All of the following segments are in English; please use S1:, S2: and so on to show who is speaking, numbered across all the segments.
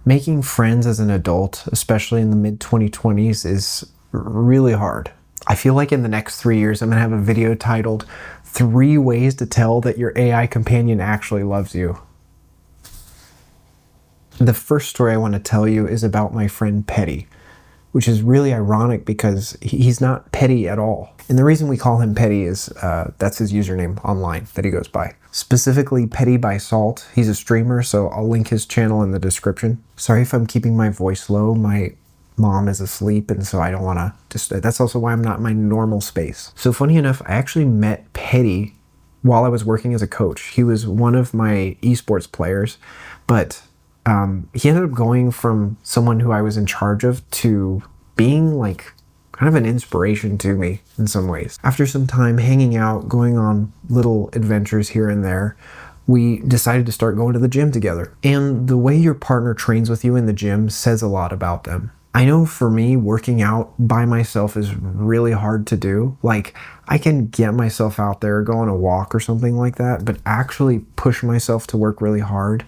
S1: Making friends as an adult, especially in the mid-2020s, is really hard. I feel like in the next 3 years, I'm gonna have a video titled 3 Ways to Tell That Your AI Companion Actually Loves You. The first story I want to tell you is about my friend Petty, which is really ironic because he's not petty at all. And the reason we call him Petty is that's his username online that he goes by. Specifically, Petty by Salt. He's a streamer, so I'll link his channel in the description. Sorry if I'm keeping my voice low. My mom is asleep, and so I don't want to disturb. That's also why I'm not in my normal space. So funny enough, I actually met Petty while I was working as a coach. He was one of my esports players, but he ended up going from someone who I was in charge of to being like kind of an inspiration to me in some ways. After some time hanging out, going on little adventures here and there, we decided to start going to the gym together. And the way your partner trains with you in the gym says a lot about them. I know for me, working out by myself is really hard to do. Like, I can get myself out there, go on a walk or something like that, but actually push myself to work really hard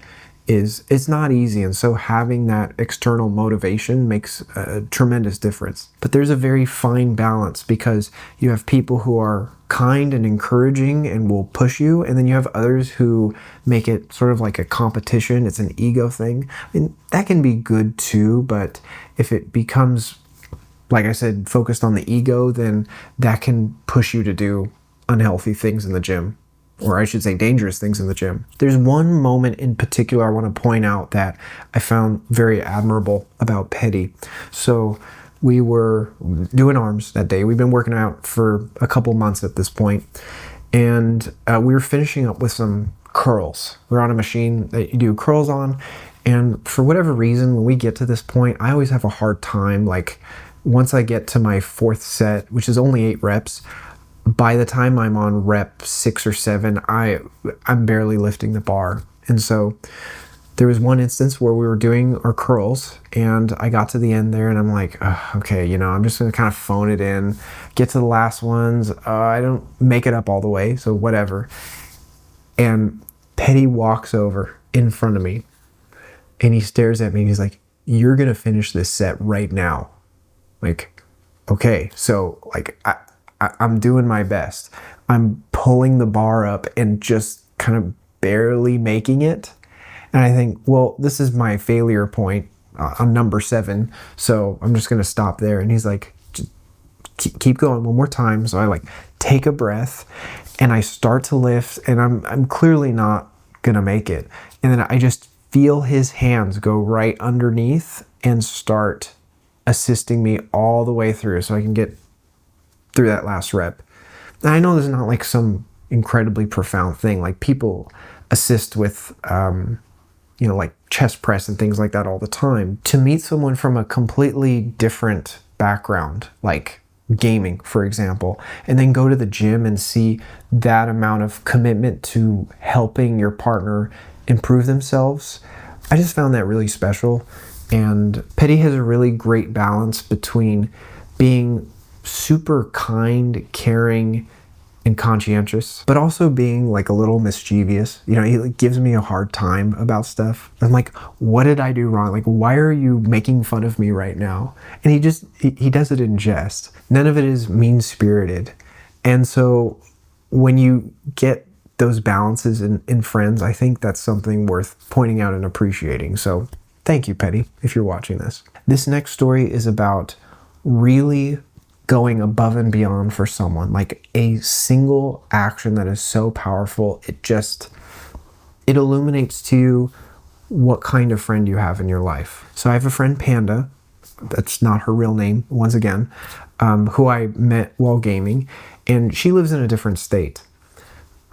S1: it's not easy, and so having that external motivation makes a tremendous difference. But there's a very fine balance because you have people who are kind and encouraging and will push you, and then you have others who make it sort of like a competition. It's an ego thing. I mean, that can be good too, but if it becomes, like I said, focused on the ego, then that can push you to do unhealthy things in the gym. Or I should say dangerous things in the gym. There's one moment in particular I want to point out that I found very admirable about Petty. So we were doing arms that day. We've been working out for a couple months at this point. And we were finishing up with some curls. We're on a machine that you do curls on. And for whatever reason, when we get to this point, I always have a hard time. Like once I get to my 4th set, which is only 8 reps, by the time I'm on rep 6 or 7, I'm barely lifting the bar. And so there was one instance where we were doing our curls and I got to the end there and I'm like, okay, I'm just gonna kind of phone it in, get to the last ones. I don't make it up all the way, so whatever. And Petty walks over in front of me and he stares at me and he's like, you're gonna finish this set right now. Like, okay, so like I'm doing my best. I'm pulling the bar up and just kind of barely making it. And I think, well, this is my failure point on number 7. So I'm just going to stop there. And he's like, keep going one more time. So I like take a breath and I start to lift and I'm clearly not going to make it. And then I just feel his hands go right underneath and start assisting me all the way through so I can get through that last rep. And I know this is not like some incredibly profound thing. Like people assist with, like chest press and things like that all the time. To meet someone from a completely different background, like gaming, for example, and then go to the gym and see that amount of commitment to helping your partner improve themselves, I just found that really special. And Petty has a really great balance between being super kind, caring, and conscientious, but also being like a little mischievous. He like gives me a hard time about stuff. I'm like, what did I do wrong? Like, why are you making fun of me right now? And he does it in jest. None of it is mean-spirited. And so when you get those balances in friends, I think that's something worth pointing out and appreciating. So thank you, Petty, if you're watching this. This next story is about really going above and beyond for someone, like a single action that is so powerful. It illuminates to you what kind of friend you have in your life. So I have a friend, Panda, that's not her real name, once again, who I met while gaming, and she lives in a different state.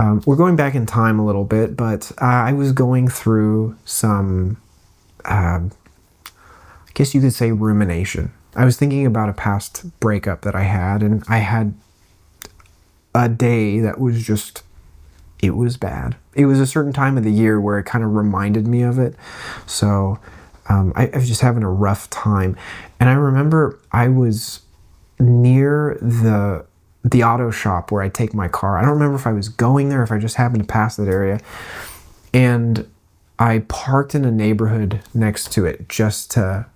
S1: We're going back in time a little bit, but I was going through some, I guess you could say, rumination. I was thinking about a past breakup that I had, and I had a day that was just, it was bad. It was a certain time of the year where it kind of reminded me of it. So I was just having a rough time. And I remember I was near the auto shop where I take my car. I don't remember if I was going there, if I just happened to pass that area. And I parked in a neighborhood next to it just to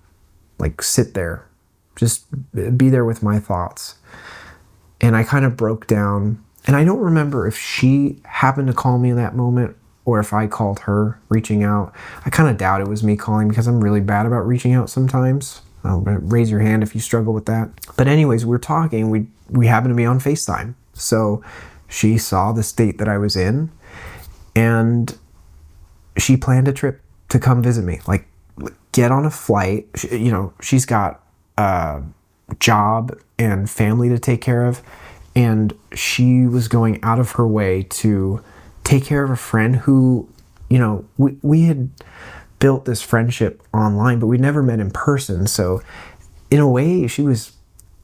S1: like sit there, just be there with my thoughts. And I kind of broke down, and I don't remember if she happened to call me in that moment or if I called her reaching out. I kind of doubt it was me calling because I'm really bad about reaching out sometimes. Raise your hand if you struggle with that. But anyways, we're talking, we happened to be on FaceTime. So she saw the state that I was in, and she planned a trip to come visit me. Like, get on a flight. She's got a job and family to take care of, and she was going out of her way to take care of a friend who, we had built this friendship online, but we'd never met in person. So in a way, she was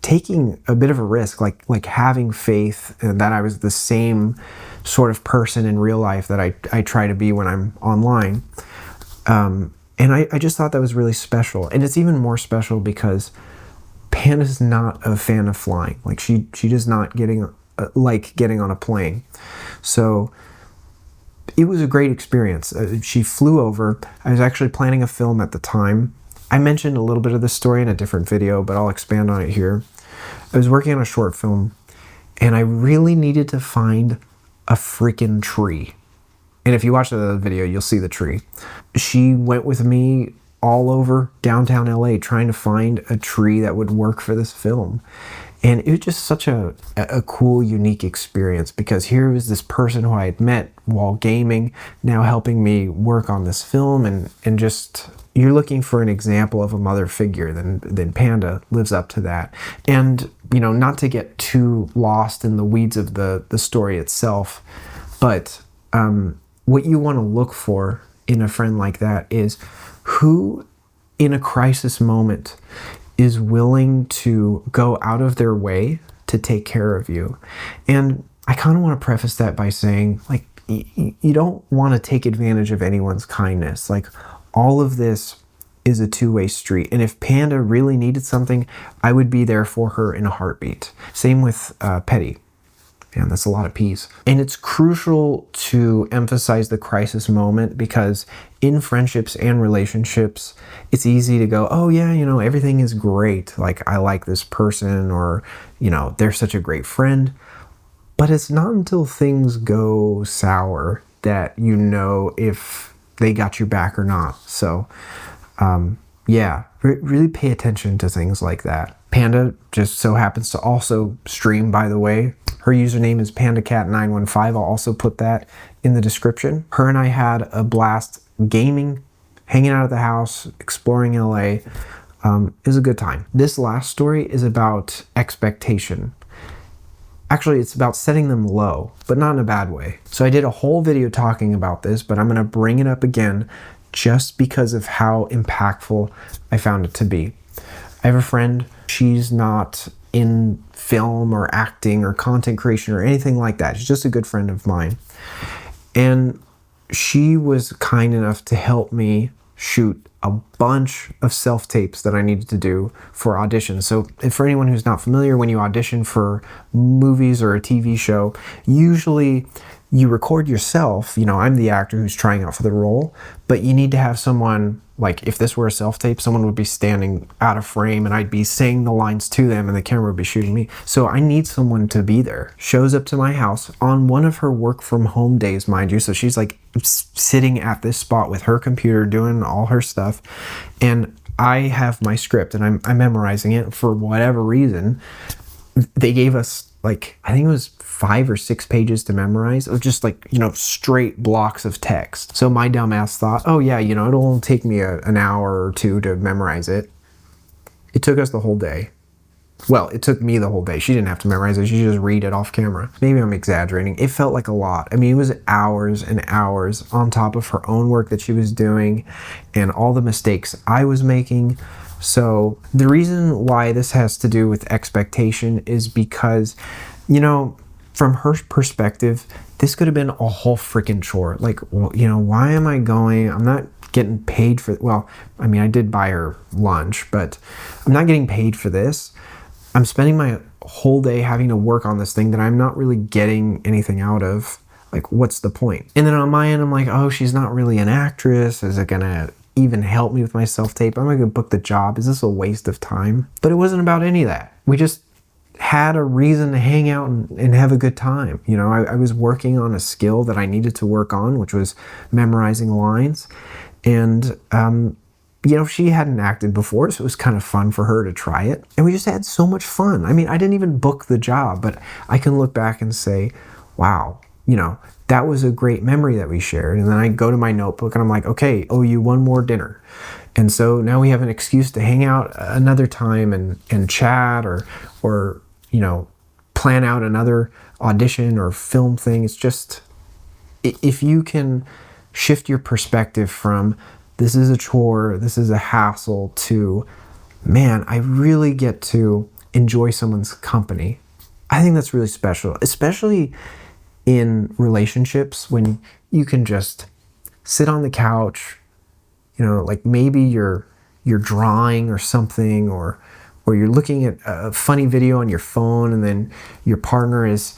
S1: taking a bit of a risk, like having faith that I was the same sort of person in real life that I try to be when I'm online. And I just thought that was really special. And it's even more special because Panda's not a fan of flying. Like she does not getting on a plane. So it was a great experience. She flew over. I was actually planning a film at the time. I mentioned a little bit of this story in a different video, but I'll expand on it here. I was working on a short film, and I really needed to find a freaking tree. And if you watch the video, you'll see the tree. She went with me all over downtown LA trying to find a tree that would work for this film. And it was just such a cool, unique experience, because here was this person who I had met while gaming, now helping me work on this film, and just, you're looking for an example of a mother figure, then Panda lives up to that. And, not to get too lost in the weeds of the story itself, but what you want to look for in a friend like that is who, in a crisis moment, is willing to go out of their way to take care of you. And I kind of want to preface that by saying, like, you don't want to take advantage of anyone's kindness. Like, all of this is a two-way street. And if Panda really needed something, I would be there for her in a heartbeat. Same with Petty. Man, that's a lot of P's. And it's crucial to emphasize the crisis moment, because in friendships and relationships, it's easy to go, oh yeah, everything is great. Like, I like this person, or, they're such a great friend. But it's not until things go sour that you know if they got your back or not. So, really pay attention to things like that. Panda just so happens to also stream, by the way. Her username is PandaCat915. I'll also put that in the description. Her and I had a blast gaming, hanging out at the house, exploring LA. It was a good time. This last story is about expectation. Actually, it's about setting them low, but not in a bad way. So I did a whole video talking about this, but I'm going to bring it up again just because of how impactful I found it to be. I have a friend. She's not in film or acting or content creation or anything like that. She's just a good friend of mine. And she was kind enough to help me shoot a bunch of self-tapes that I needed to do for auditions. So for anyone who's not familiar, when you audition for movies or a TV show, usually you record yourself. I'm the actor who's trying out for the role, but you need to have someone, like if this were a self-tape, someone would be standing out of frame and I'd be saying the lines to them and the camera would be shooting me. So I need someone to be there. Shows up to my house on one of her work from home days, mind you. So she's like sitting at this spot with her computer doing all her stuff. And I have my script and I'm memorizing it. For whatever reason, they gave us I think it was 5 or 6 pages to memorize of just straight blocks of text. So my dumbass thought, oh yeah, it'll only take me an hour or two to memorize it. It took us the whole day. Well, it took me the whole day. She didn't have to memorize it. She just read it off camera. Maybe I'm exaggerating. It felt like a lot. I mean, it was hours and hours on top of her own work that she was doing and all the mistakes I was making. So the reason why this has to do with expectation is because, from her perspective, this could have been a whole freaking chore. Why am I going? I'm not getting paid for, I did buy her lunch, but I'm not getting paid for this. I'm spending my whole day having to work on this thing that I'm not really getting anything out of. Like, what's the point? And then on my end, I'm like, oh, she's not really an actress. Is it gonna even help me with my self-tape? I'm not gonna book the job. Is this a waste of time? But it wasn't about any of that. We just had a reason to hang out and have a good time. You know, I was working on a skill that I needed to work on, which was memorizing lines. And, you know, she hadn't acted before, so it was kind of fun for her to try it. And we just had so much fun. I mean, I didn't even book the job, but I can look back and say, wow, you know, that was a great memory that we shared. And then I go to my notebook and I'm like, okay, owe you one more dinner. And so now we have an excuse to hang out another time and chat or, you know, plan out another audition or film thing. It's just, if you can shift your perspective from this is a chore, this is a hassle, to, man, I really get to enjoy someone's company. I think that's really special, especially in relationships when you can just sit on the couch, you know, like maybe you're drawing or something, or you're looking at a funny video on your phone, and then your partner is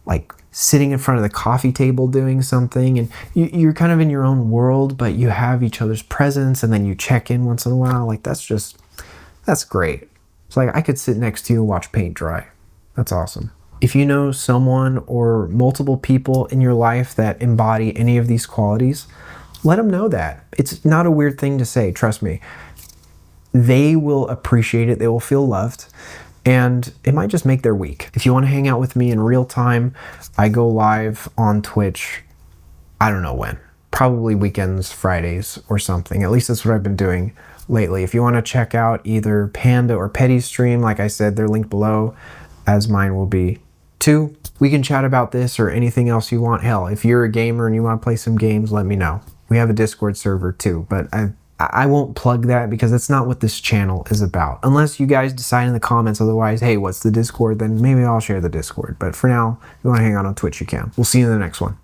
S1: like sitting in front of the coffee table doing something, and you're kind of in your own world, but you have each other's presence, and then you check in once in a while. Like, that's great. It's like I could sit next to you and watch paint dry. That's awesome. If you know someone or multiple people in your life that embody any of these qualities, let them know that. It's not a weird thing to say, trust me. They will appreciate it, they will feel loved, and it might just make their week. If you want to hang out with me in real time, I go live on Twitch, I don't know when, probably weekends, Fridays or something. At least that's what I've been doing lately. If you want to check out either Panda or Petty's stream, like I said, they're linked below, as mine will be too. We can chat about this or anything else you want. Hell, if you're a gamer and you want to play some games, let me know. We have a Discord server too, but I won't plug that because that's not what this channel is about. Unless you guys decide in the comments otherwise, hey, what's the Discord? Then maybe I'll share the Discord. But for now, if you want to hang out on Twitch, you can. We'll see you in the next one.